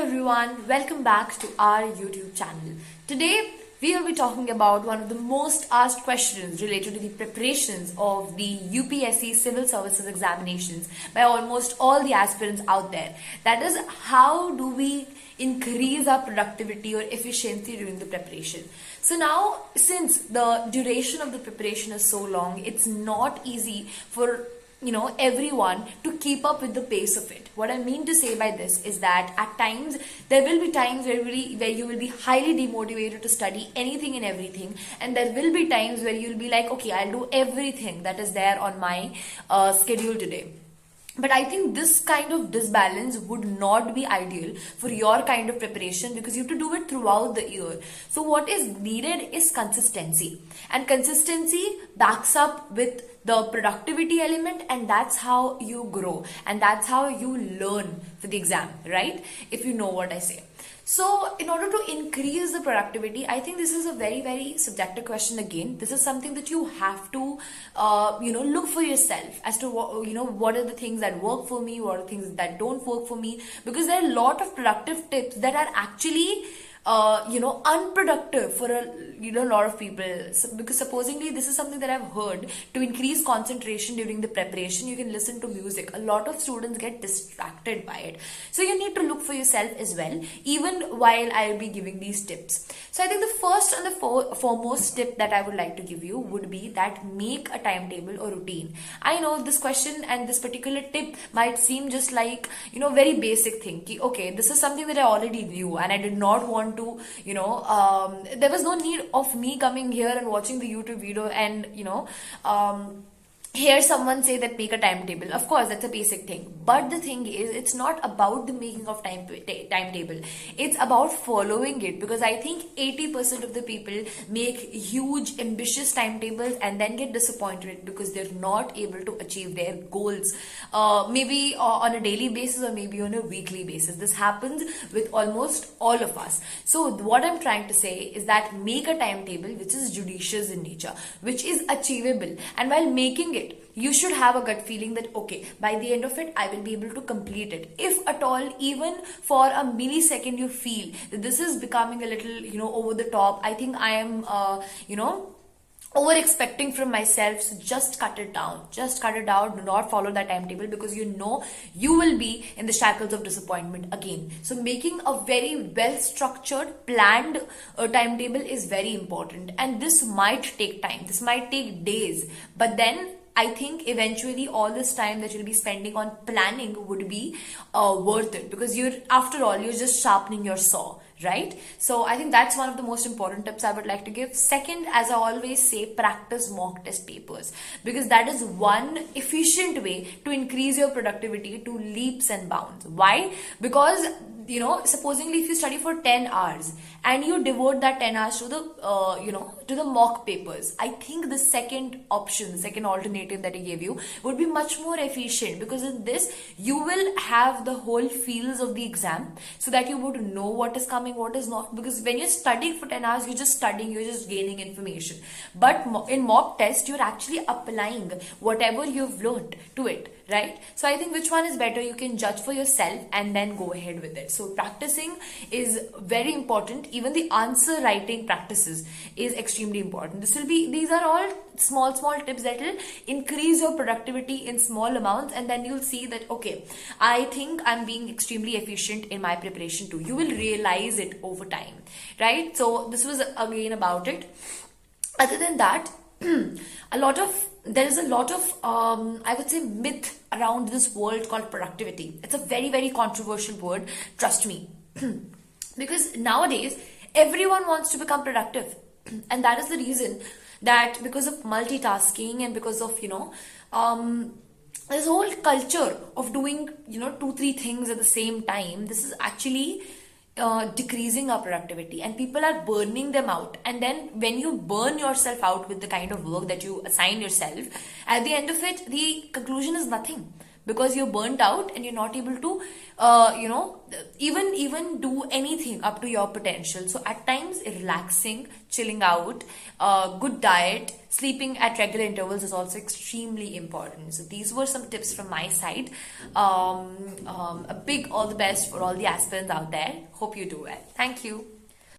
everyone, welcome back to our YouTube channel. Today we will be talking about one of the most asked questions related to the preparations of the UPSC civil services examinations by almost all the aspirants out there. That is, how do we increase our productivity or efficiency during the preparation? So now, since the duration of the preparation is so long, it's not easy for everyone to keep up with the pace of it. What I mean to say by this is that at times there will be times where you will be highly demotivated to study anything and everything, and there will be times where you'll be like, okay, I'll do everything that is there on my schedule today. But I think this kind of disbalance would not be ideal for your kind of preparation, because you have to do it throughout the year. So what is needed is consistency, and consistency backs up with the productivity element, and that's how you grow and that's how you learn for the exam, right? If you know what I say. So in order to increase the productivity, I think this is a very, very subjective question again. This is something that you have to, look for yourself as to what are the things that work for me, what are the things that don't work for me, because there are a lot of productive tips that are actually unproductive for a lot of people. So, because supposedly this is something that I've heard, to increase concentration during the preparation, you can listen to music. A lot of students get distracted by it. So you need to look for yourself as well, even while I'll be giving these tips. So I think the first and the foremost tip that I would like to give you would be that make a timetable or routine. I know this question and this particular tip might seem just like, very basic thing. Okay, this is something that I already knew and I did not want to, there was no need of me coming here and watching the YouTube video and, hear someone say that make a timetable. Of course, that's a basic thing. But the thing is, it's not about the making of timetable. It's about following it. Because I think 80% of the people make huge, ambitious timetables and then get disappointed because they're not able to achieve their goals. Maybe on a daily basis or maybe on a weekly basis. This happens with almost all of us. So what I'm trying to say is that make a timetable which is judicious in nature, which is achievable. And while making it, you should have a gut feeling that, okay, by the end of it, I will be able to complete it. If at all, even for a millisecond, you feel that this is becoming a little, over the top, I think I am, over expecting from myself. So just cut it down. Do not follow that timetable, because you will be in the shackles of disappointment again. So making a very well structured, planned timetable is very important, and this might take time. This might take days, but then I think eventually all this time that you'll be spending on planning would be worth it, because after all, you're just sharpening your saw, right? So I think that's one of the most important tips I would like to give. Second, as I always say, practice mock test papers, because that is one efficient way to increase your productivity to leaps and bounds. Why? Because supposedly if you study for 10 hours and you devote that 10 hours to the mock papers, I think the second option, the second alternative that I gave you would be much more efficient, because in this you will have the whole feels of the exam, so that you would know what is coming, what is not. Because when you're studying for 10 hours, you're just studying, you're just gaining information. But in mock test, you're actually applying whatever you've learned to it, right? So I think which one is better, you can judge for yourself and then go ahead with it. So practicing is very important. Even the answer writing practices is extremely important. These are all small tips that will increase your productivity in small amounts, and then you'll see that, okay, I think I'm being extremely efficient in my preparation too. You will realize it over time, right? So this was again about it. Other than that, there is a lot of I would say myth around this world called productivity. It's a very, very controversial word, trust me. Because nowadays everyone wants to become productive, and that is the reason that, because of multitasking and because of this whole culture of doing 2-3 things at the same time, this is actually decreasing our productivity, and people are burning them out. And then when you burn yourself out with the kind of work that you assign yourself, at the end of it, the conclusion is nothing, because you're burnt out and you're not able to even do anything up to your potential. So at times relaxing, chilling out, good diet, sleeping at regular intervals is also extremely important. So these were some tips from my side. A big all the best for all the aspirants out there. Hope you do well. Thank you.